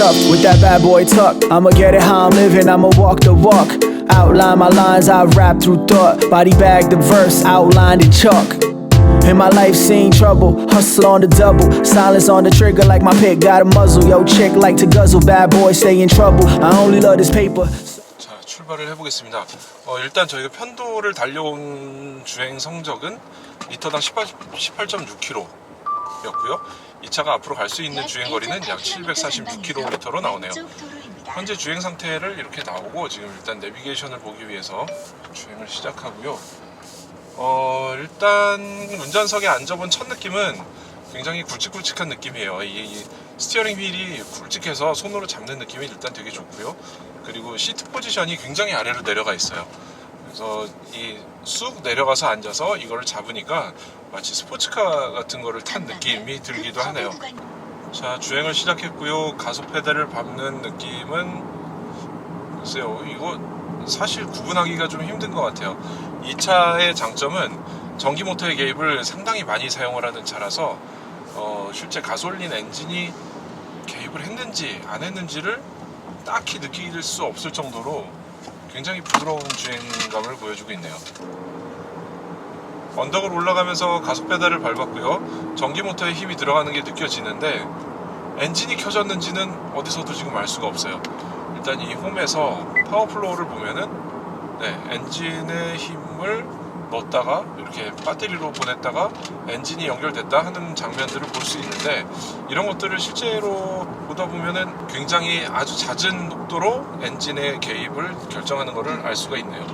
tough with that bad boy tuck. I'ma get it how I'm living, I'ma walk the walk. Outline my lines, I rap through thought. Body bag the verse, outlined in chalk. In my life seen trouble, hustle on the double. Silence on the trigger like my pick got a muzzle. Yo chick like to guzzle, bad boy stay in trouble. I only love this paper. 자, 출발을 해보겠습니다. 일단 저희가 편도를 달려온 주행 성적은 리터당 18.6km 였고요. 이 차가 앞으로 갈 수 있는 주행거리는 약 746km로 나오네요. 현재 주행 상태를 이렇게 나오고 지금 일단 내비게이션을 보기 위해서 주행을 시작하고요. 일단 운전석에 앉아본 첫 느낌은 굉장히 굵직굵직한 느낌이에요. 이 스티어링 휠이 굵직해서 손으로 잡는 느낌이 일단 되게 좋고요. 그리고 시트 포지션이 굉장히 아래로 내려가 있어요. 그래서 이 쑥 내려가서 앉아서 이거를 잡으니까 마치 스포츠카 같은 거를 탄 느낌이 들기도 하네요. 자, 주행을 시작했고요. 가속 페달을 밟는 느낌은 글쎄요, 이거 사실 구분하기가 좀 힘든 것 같아요. 이 차의 장점은 전기 모터의 개입을 상당히 많이 사용을 하는 차라서 실제 가솔린 엔진이 개입을 했는지 안 했는지를 딱히 느낄 수 없을 정도로 굉장히 부드러운 주행감을 보여주고 있네요. 언덕을 올라가면서 가속 페달을 밟았고요. 전기 모터에 힘이 들어가는 게 느껴지는데 엔진이 켜졌는지는 어디서도 지금 알 수가 없어요. 일단 이 홈에서 파워플로우를 보면은 엔진의 힘을 넣었다가 이렇게 배터리로 보냈다가 엔진이 연결됐다 하는 장면들을 볼 수 있는데, 이런 것들을 실제로 보다 보면은 굉장히 아주 잦은 속도로 엔진의 개입을 결정하는 것을 알 수가 있네요.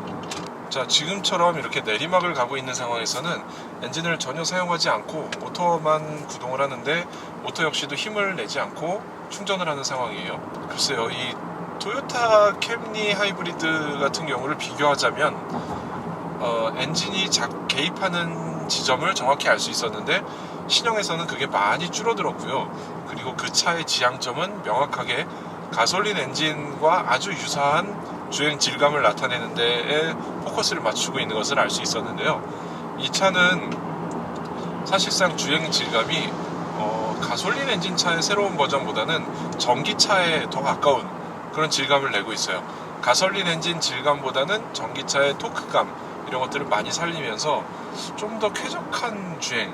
자, 지금처럼 이렇게 내리막을 가고 있는 상황에서는 엔진을 전혀 사용하지 않고 모터만 구동을 하는데 모터 역시도 힘을 내지 않고 충전을 하는 상황이에요. 글쎄요, 이 토요타 캠리 하이브리드 같은 경우를 비교하자면 엔진이 개입하는 지점을 정확히 알 수 있었는데 신형에서는 그게 많이 줄어들었고요. 그리고 그 차의 지향점은 명확하게 가솔린 엔진과 아주 유사한 주행 질감을 나타내는 데에 포커스를 맞추고 있는 것을 알 수 있었는데요. 이 차는 사실상 주행 질감이 가솔린 엔진 차의 새로운 버전보다는 전기차에 더 가까운 그런 질감을 내고 있어요. 가솔린 엔진 질감보다는 전기차의 토크감, 이런 것들을 많이 살리면서 좀 더 쾌적한 주행,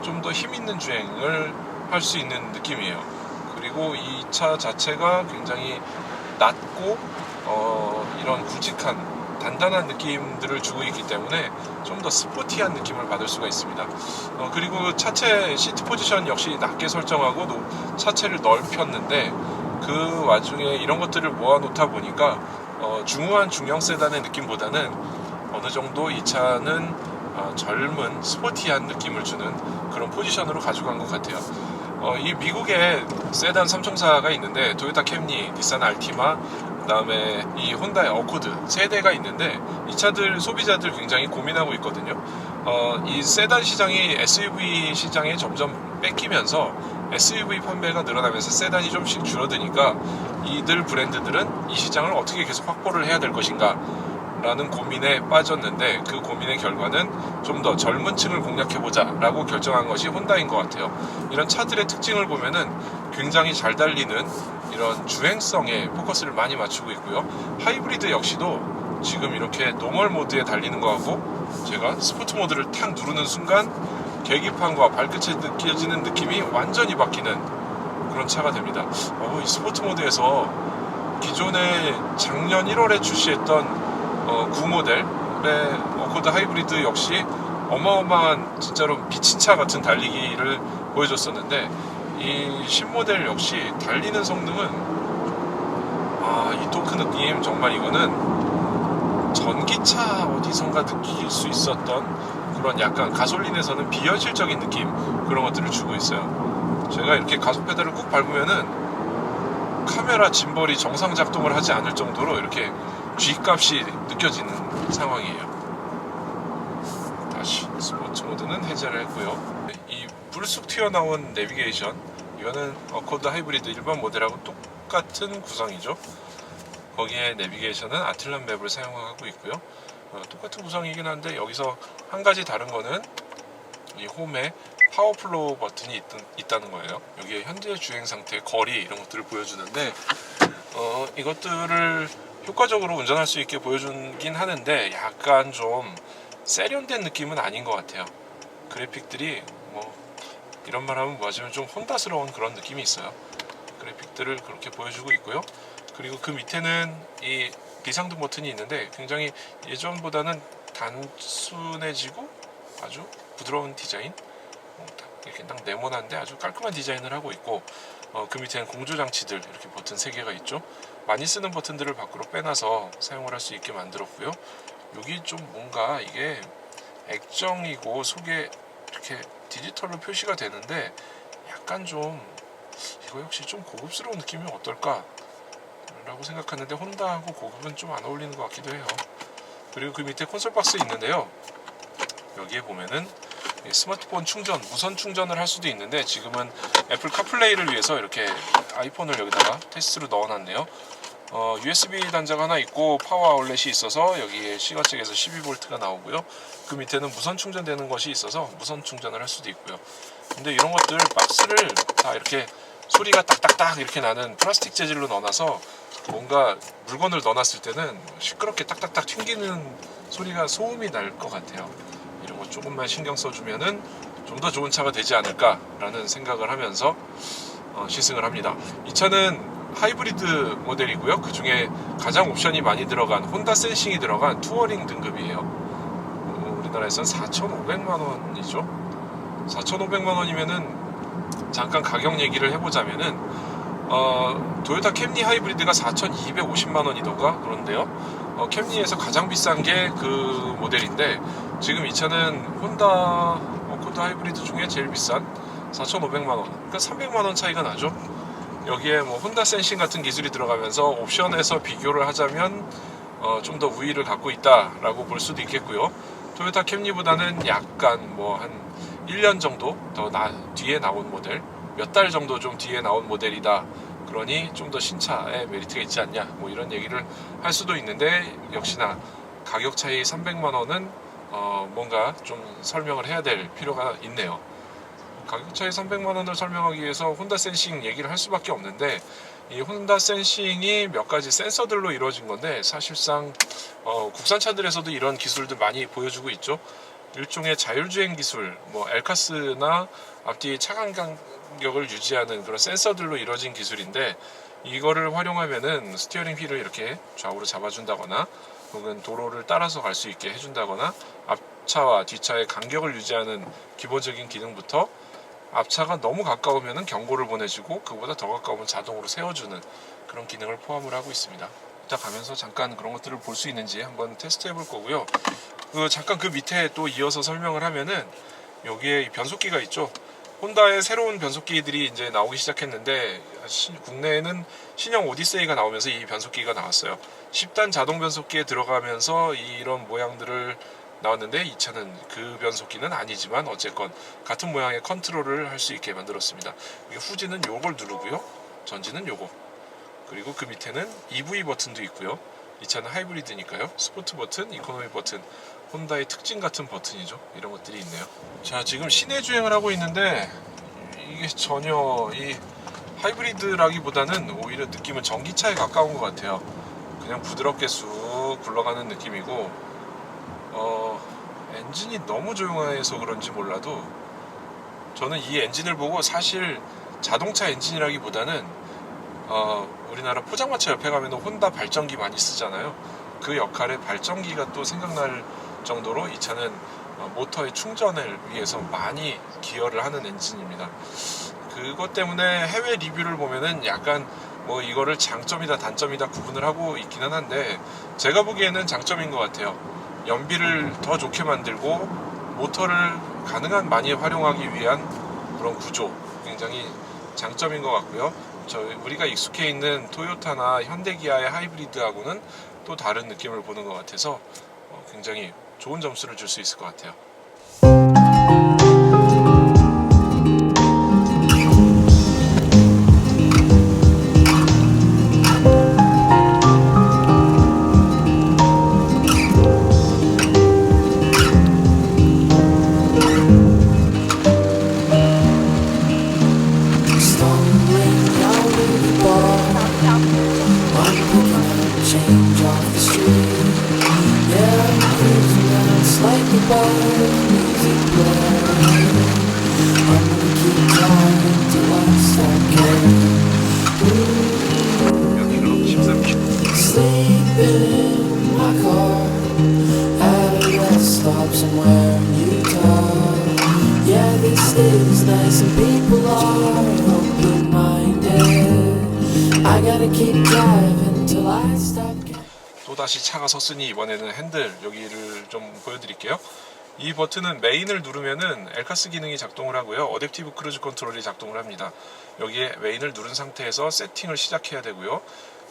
좀 더 힘있는 주행을 할 수 있는 느낌이에요. 그리고 이 차 자체가 굉장히 낮고 이런 굵직한 단단한 느낌들을 주고 있기 때문에 좀 더 스포티한 느낌을 받을 수가 있습니다. 그리고 차체 시트 포지션 역시 낮게 설정하고 차체를 넓혔는데 그 와중에 이런 것들을 모아놓다 보니까 중후한 중형 세단의 느낌보다는 어느 정도 이 차는 젊은 스포티한 느낌을 주는 그런 포지션으로 가져간 것 같아요. 이 미국에 세단 3총사가 있는데 토요타 캠리, 닛산 알티마, 그 다음에 이 혼다의 어코드 세 대가 있는데 이 차들 소비자들 굉장히 고민하고 있거든요. 이 세단 시장이 SUV 시장에 점점 뺏기면서 SUV 판매가 늘어나면서 세단이 좀씩 줄어드니까 이들 브랜드들은 이 시장을 어떻게 계속 확보를 해야 될 것인가 라는 고민에 빠졌는데, 그 고민의 결과는 좀 더 젊은 층을 공략해보자 라고 결정한 것이 혼다인 것 같아요. 이런 차들의 특징을 보면은 굉장히 잘 달리는 이런 주행성에 포커스를 많이 맞추고 있고요. 하이브리드 역시도 지금 이렇게 노멀 모드에 달리는 거하고 제가 스포츠 모드를 탁 누르는 순간 계기판과 발끝에 느껴지는 느낌이 완전히 바뀌는 그런 차가 됩니다. 이 스포츠 모드에서 기존에 작년 1월에 출시했던 9모델의 어코드 하이브리드 역시 어마어마한 진짜로 미친 차 같은 달리기를 보여줬었는데, 이 신모델 역시 달리는 성능은 이 토크 느낌, 정말 이거는 전기차 어디선가 느낄 수 있었던 그런 약간 가솔린에서는 비현실적인 느낌, 그런 것들을 주고 있어요. 제가 이렇게 가속 페달을 꾹 밟으면은 카메라 짐벌이 정상 작동을 하지 않을 정도로 이렇게 G값이 느껴지는 상황이에요. 다시 스포츠 모드는 해제를 했고요. 이 불쑥 튀어나온 내비게이션, 이거는 어코드 하이브리드 일반 모델하고 똑같은 구성이죠. 거기에 내비게이션은 아틀란 맵을 사용하고 있고요. 똑같은 구성이긴 한데 여기서 한 가지 다른 거는 이 홈에 파워플로우 버튼이 있다는 거예요. 여기에 현재 주행 상태, 거리 이런 것들을 보여주는데 이것들을 효과적으로 운전할 수 있게 보여주긴 하는데 약간 좀 세련된 느낌은 아닌 것 같아요. 그래픽들이 뭐 이런 말 하면 뭐하지만 좀 혼다스러운 그런 느낌이 있어요. 그래픽들을 그렇게 보여주고 있고요. 그리고 그 밑에는 이 비상등 버튼이 있는데 굉장히 예전보다는 단순해지고 아주 부드러운 디자인, 이렇게 딱 네모난데 아주 깔끔한 디자인을 하고 있고, 그 밑에는 공조장치들 이렇게 버튼 3개가 있죠. 많이 쓰는 버튼들을 밖으로 빼놔서 사용을 할 수 있게 만들었고요. 여기 좀 뭔가 이게 액정이고 속에 이렇게 디지털로 표시가 되는데 약간 좀 이거 역시 좀 고급스러운 느낌이 어떨까 라고 생각하는데 혼다하고 고급은 좀 안 어울리는 것 같기도 해요. 그리고 그 밑에 콘솔 박스 있는데요. 여기에 보면은 스마트폰 충전, 무선 충전을 할 수도 있는데 지금은 애플 카플레이를 위해서 이렇게 아이폰을 여기다가 테스트로 넣어놨네요. USB 단자가 하나 있고 파워 아울렛이 있어서 여기에 시가책에서 12V가 나오고요. 그 밑에는 무선 충전되는 것이 있어서 무선 충전을 할 수도 있고요. 근데 이런 것들 박스를 다 이렇게 소리가 딱딱딱 이렇게 나는 플라스틱 재질로 넣어놔서 뭔가 물건을 넣어놨을 때는 시끄럽게 딱딱딱 튕기는 소리가 소음이 날 것 같아요. 이런 거 조금만 신경 써주면은 좀 더 좋은 차가 되지 않을까라는 생각을 하면서 시승을 합니다. 이 차는 하이브리드 모델이고요. 그 중에 가장 옵션이 많이 들어간 혼다 센싱이 들어간 투어링 등급이에요. 우리나라에서는 4,500만 원이죠. 4,500만 원이면은 잠깐 가격 얘기를 해보자면은 도요타 캠리 하이브리드가 4,250만 원이던가 그런데요. 캠리에서 가장 비싼 게 그 모델인데 지금 이 차는 혼다 어코드 하이브리드 중에 제일 비싼 4,500만 원, 그러니까 300만 원 차이가 나죠. 여기에 뭐 혼다 센싱 같은 기술이 들어가면서 옵션에서 비교를 하자면 좀 더 우위를 갖고 있다라고 볼 수도 있겠고요. 토요타 캠리보다는 약간 뭐 한 1년 정도 더 뒤에 나온 모델, 몇 달 정도 좀 뒤에 나온 모델이다. 그러니 좀 더 신차에 메리트가 있지 않냐, 뭐 이런 얘기를 할 수도 있는데 역시나 가격 차이 300만 원은 뭔가 좀 설명을 해야 될 필요가 있네요. 가격 차이 300만 원을 설명하기 위해서 혼다 센싱 얘기를 할 수밖에 없는데, 이 혼다 센싱이 몇 가지 센서들로 이루어진 건데 사실상 국산차들에서도 이런 기술들 많이 보여주고 있죠. 일종의 자율주행 기술, 뭐 엘카스나 앞뒤 차간 간격을 유지하는 그런 센서들로 이루어진 기술인데, 이거를 활용하면은 스티어링 휠을 이렇게 좌우로 잡아준다거나 혹은 도로를 따라서 갈 수 있게 해준다거나 앞차와 뒷차의 간격을 유지하는 기본적인 기능부터 앞차가 너무 가까우면 경고를 보내주고 그보다 더 가까우면 자동으로 세워주는 그런 기능을 포함을 하고 있습니다. 이따 가면서 잠깐 그런 것들을 볼 수 있는지 한번 테스트 해볼 거고요. 잠깐 그 밑에 또 이어서 설명을 하면은 여기에 변속기가 있죠. 혼다의 새로운 변속기들이 이제 나오기 시작했는데 국내에는 신형 오디세이가 나오면서 이 변속기가 나왔어요. 10단 자동 변속기에 들어가면서 이런 모양들을 나왔는데 이 차는 그 변속기는 아니지만 어쨌건 같은 모양의 컨트롤을 할 수 있게 만들었습니다. 후진은 요걸 누르고요, 전진은 요거, 그리고 그 밑에는 EV 버튼도 있고요. 이 차는 하이브리드니까요, 스포트 버튼, 이코노미 버튼, 혼다의 특징 같은 버튼이죠. 이런 것들이 있네요. 자, 지금 시내 주행을 하고 있는데 이게 전혀 이 하이브리드라기보다는 오히려 느낌은 전기차에 가까운 것 같아요. 그냥 부드럽게 쑥 굴러가는 느낌이고, 엔진이 너무 조용해서 그런지 몰라도 저는 이 엔진을 보고 사실 자동차 엔진이라기보다는 우리나라 포장마차 옆에 가면 혼다 발전기 많이 쓰잖아요. 그 역할의 발전기가 또 생각날 정도로 이 차는 모터의 충전을 위해서 많이 기여를 하는 엔진입니다. 그것 때문에 해외 리뷰를 보면은 약간 뭐 이거를 장점이다 단점이다 구분을 하고 있기는 한데, 제가 보기에는 장점인 것 같아요. 연비를 더 좋게 만들고 모터를 가능한 많이 활용하기 위한 그런 구조, 굉장히 장점인 것 같고요. 우리가 익숙해 있는 토요타나 현대기아의 하이브리드하고는 또 다른 느낌을 보는 것 같아서 굉장히 좋은 점수를 줄 수 있을 것 같아요. above, music playing. I'm gonna keep driving till I stop caring. 여기가 13km. Sleep in my car at a rest stop somewhere in Utah. Yeah, this is nice and people are open-minded. I gotta keep driving till I stop caring. 또다시 차가 섰으니 이번에는 핸들 여기를 좀 보여드릴게요. 이 버튼은 메인을 누르면은 엘카스 기능이 작동을 하고요. 어댑티브 크루즈 컨트롤이 작동을 합니다. 여기에 메인을 누른 상태에서 세팅을 시작해야 되고요.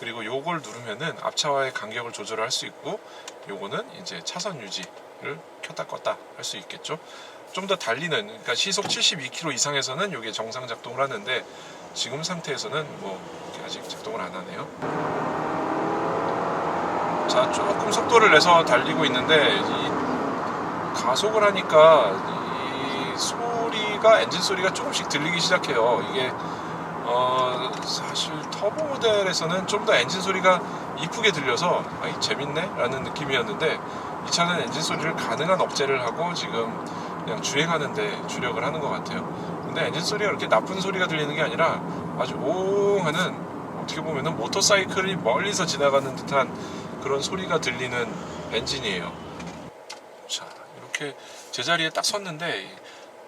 그리고 요걸 누르면은 앞차와의 간격을 조절할 수 있고, 요거는 이제 차선 유지를 켰다 껐다 할 수 있겠죠. 좀 더 달리는, 그러니까 시속 72km 이상에서는 요게 정상 작동을 하는데, 지금 상태에서는 뭐 아직 작동을 안 하네요. 자, 조금 속도를 내서 달리고 있는데 이 가속을 하니까 이 소리가, 엔진 소리가 조금씩 들리기 시작해요. 이게 사실 터보 모델에서는 좀 더 엔진 소리가 이쁘게 들려서 재밌네 라는 느낌이었는데, 이 차는 엔진 소리를 가능한 억제를 하고 지금 그냥 주행하는데 주력을 하는 것 같아요. 근데 엔진 소리가 그렇게 나쁜 소리가 들리는 게 아니라 아주 옹 하는, 어떻게 보면은 모터사이클이 멀리서 지나가는 듯한 그런 소리가 들리는 엔진이에요. 자, 이렇게 제자리에 딱 섰는데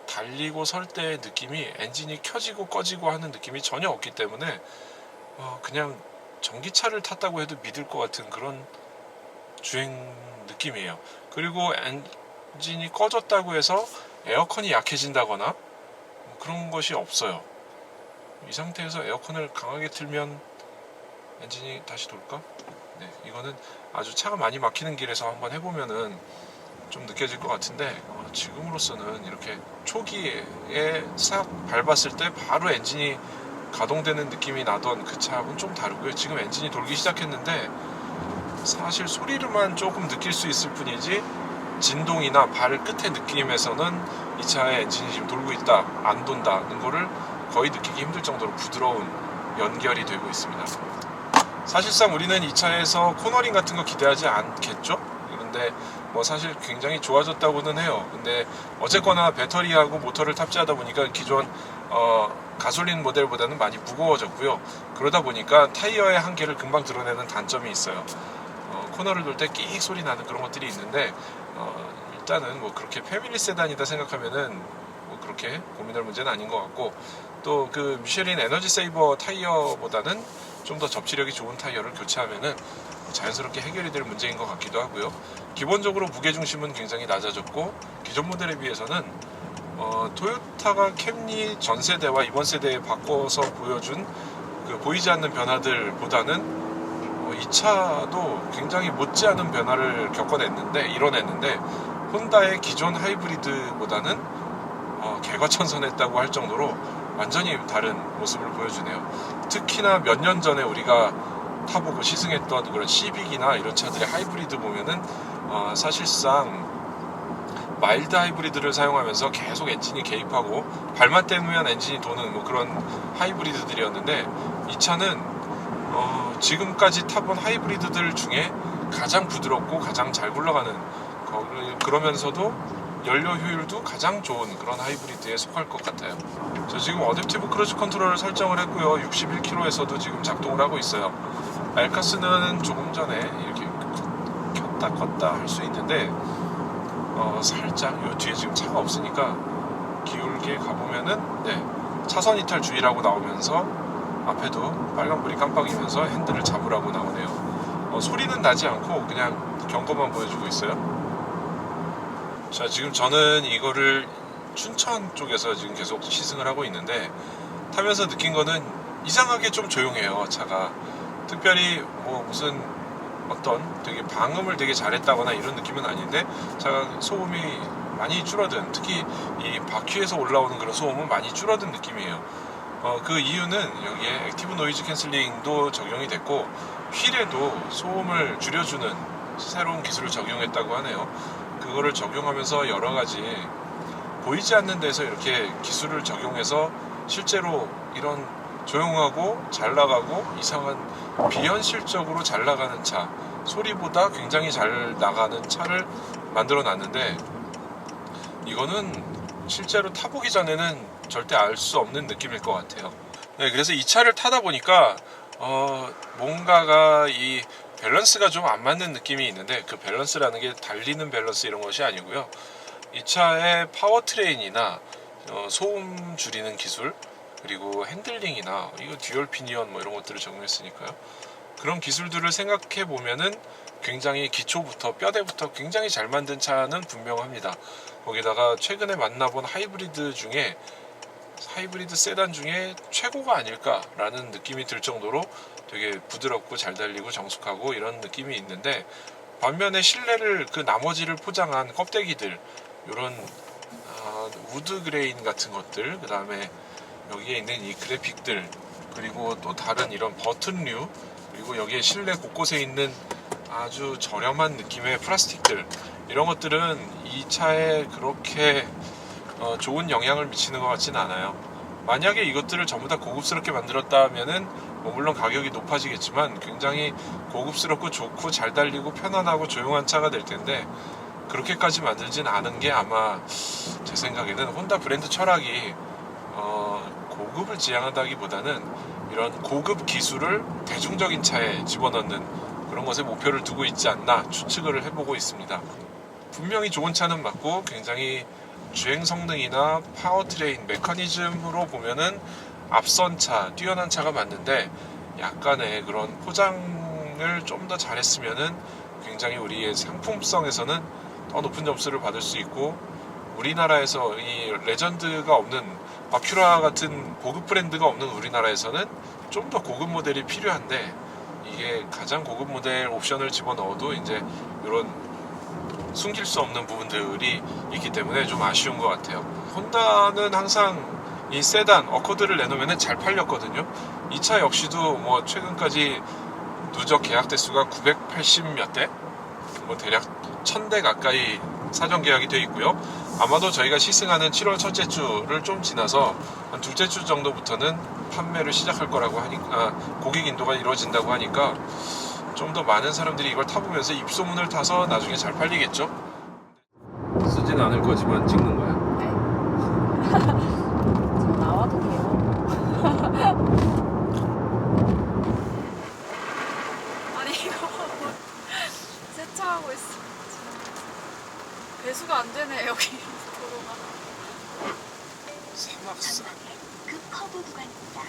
달리고 설 때의 느낌이, 엔진이 켜지고 꺼지고 하는 느낌이 전혀 없기 때문에 그냥 전기차를 탔다고 해도 믿을 것 같은 그런 주행 느낌이에요. 그리고 엔진이 꺼졌다고 해서 에어컨이 약해진다거나 그런 것이 없어요. 이 상태에서 에어컨을 강하게 틀면 엔진이 다시 돌까? 네, 이거는 아주 차가 많이 막히는 길에서 한번 해보면은 좀 느껴질 것 같은데, 지금으로서는 이렇게 초기에 싹 밟았을 때 바로 엔진이 가동되는 느낌이 나던 그 차하고는 좀 다르고요. 지금 엔진이 돌기 시작했는데 사실 소리로만 조금 느낄 수 있을 뿐이지, 진동이나 발 끝의 느낌에서는 이 차의 엔진이 지금 돌고 있다, 안 돈다는 거를 거의 느끼기 힘들 정도로 부드러운 연결이 되고 있습니다. 사실상 우리는 이 차에서 코너링 같은 거 기대하지 않겠죠? 그런데 뭐 사실 굉장히 좋아졌다고는 해요. 근데 어쨌거나 배터리하고 모터를 탑재하다 보니까 기존 가솔린 모델보다는 많이 무거워졌고요. 그러다 보니까 타이어의 한계를 금방 드러내는 단점이 있어요. 코너를 돌 때 끼익 소리 나는 그런 것들이 있는데, 일단은 뭐 그렇게 패밀리 세단이다 생각하면은 뭐 그렇게 고민할 문제는 아닌 것 같고, 또 그 미쉐린 에너지 세이버 타이어보다는 좀 더 접지력이 좋은 타이어를 교체하면은 자연스럽게 해결이 될 문제인 것 같기도 하고요. 기본적으로 무게중심은 굉장히 낮아졌고, 기존 모델에 비해서는 토요타가 캠리 전 세대와 이번 세대에 바꿔서 보여준 그 보이지 않는 변화들보다는 이 차도 굉장히 못지않은 변화를 이뤄냈는데 혼다의 기존 하이브리드보다는 개과천선했다고 할 정도로 완전히 다른 모습을 보여주네요. 특히나 몇 년 전에 우리가 타보고 시승했던 그런 시빅이나 이런 차들의 하이브리드 보면은 사실상 마일드 하이브리드를 사용하면서 계속 엔진이 개입하고 발만 떼면 엔진이 도는 뭐 그런 하이브리드들이었는데, 이 차는 지금까지 타본 하이브리드들 중에 가장 부드럽고 가장 잘 굴러가는, 그러면서도 연료 효율도 가장 좋은 그런 하이브리드에 속할 것 같아요. 저 지금 어댑티브 크루즈 컨트롤을 설정을 했고요. 61km에서도 지금 작동을 하고 있어요. 엘카스는 조금 전에 이렇게 켰다 껐다 할 수 있는데 살짝 요 뒤에 지금 차가 없으니까 기울게 가보면은 차선 이탈 주의라고 나오면서 앞에도 빨간불이 깜빡이면서 핸들을 잡으라고 나오네요. 소리는 나지 않고 그냥 경고만 보여주고 있어요. 자, 지금 저는 이거를 춘천 쪽에서 지금 계속 시승을 하고 있는데, 타면서 느낀 거는 이상하게 좀 조용해요, 차가. 특별히 뭐 무슨 어떤 되게 방음을 되게 잘했다거나 이런 느낌은 아닌데, 차가 소음이 많이 줄어든, 특히 이 바퀴에서 올라오는 그런 소음은 많이 줄어든 느낌이에요. 그 이유는 여기에 액티브 노이즈 캔슬링도 적용이 됐고, 휠에도 소음을 줄여주는 새로운 기술을 적용했다고 하네요. 그거를 적용하면서 여러 가지 보이지 않는 데서 이렇게 기술을 적용해서 실제로 이런 조용하고 잘 나가고 이상한 비현실적으로 잘 나가는 차, 소리보다 굉장히 잘 나가는 차를 만들어 놨는데, 이거는 실제로 타보기 전에는 절대 알 수 없는 느낌일 것 같아요. 네, 그래서 이 차를 타다 보니까 뭔가가 이 밸런스가 좀 안 맞는 느낌이 있는데, 그 밸런스라는 게 달리는 밸런스 이런 것이 아니고요. 이 차의 파워트레인이나 소음 줄이는 기술, 그리고 핸들링이나 이거 듀얼 피니언 뭐 이런 것들을 적용했으니까요. 그런 기술들을 생각해 보면은 굉장히 기초부터 뼈대부터 굉장히 잘 만든 차는 분명합니다. 거기다가 최근에 만나본 하이브리드 세단 중에 최고가 아닐까라는 느낌이 들 정도로 되게 부드럽고 잘 달리고 정숙하고 이런 느낌이 있는데, 반면에 실내를 그 나머지를 포장한 껍데기들, 이런 우드 그레인 같은 것들, 그 다음에 여기에 있는 이 그래픽들, 그리고 또 다른 이런 버튼류, 그리고 여기에 실내 곳곳에 있는 아주 저렴한 느낌의 플라스틱들, 이런 것들은 이 차에 그렇게 좋은 영향을 미치는 것 같지는 않아요. 만약에 이것들을 전부 다 고급스럽게 만들었다면은 물론 가격이 높아지겠지만 굉장히 고급스럽고 좋고 잘 달리고 편안하고 조용한 차가 될 텐데, 그렇게까지 만들진 않은 게 아마 제 생각에는 혼다 브랜드 철학이 고급을 지향한다기보다는 이런 고급 기술을 대중적인 차에 집어넣는 그런 것에 목표를 두고 있지 않나 추측을 해보고 있습니다. 분명히 좋은 차는 맞고 굉장히 주행 성능이나 파워트레인, 메커니즘으로 보면은 앞선 차, 뛰어난 차가 맞는데, 약간의 그런 포장을 좀 더 잘했으면은 굉장히 우리의 상품성에서는 더 높은 점수를 받을 수 있고, 우리나라에서 이 레전드가 없는 아큐라 같은 고급 브랜드가 없는 우리나라에서는 좀 더 고급 모델이 필요한데, 이게 가장 고급 모델 옵션을 집어넣어도 이제 이런 숨길 수 없는 부분들이 있기 때문에 좀 아쉬운 것 같아요. 혼다는 항상 이 세단 어코드를 내놓으면 잘 팔렸거든요. 이 차 역시도 뭐 최근까지 누적 계약 대수가 980 몇 대, 뭐 대략 1000대 가까이 사전 계약이 되어 있고요. 아마도 저희가 시승하는 7월 첫째 주를 좀 지나서 한 둘째 주 정도부터는 판매를 시작할 거라고 하니까, 고객 인도가 이루어진다고 하니까 좀 더 많은 사람들이 이걸 타보면서 입소문을 타서 나중에 잘 팔리겠죠. 쓰진 않을 거지만 찍는 거야. 저 나와도 돼요? 아니 이거 세차하고 있어. 배수가 안 되네 여기 도로가. 사막사. 급 커브 구간입니다.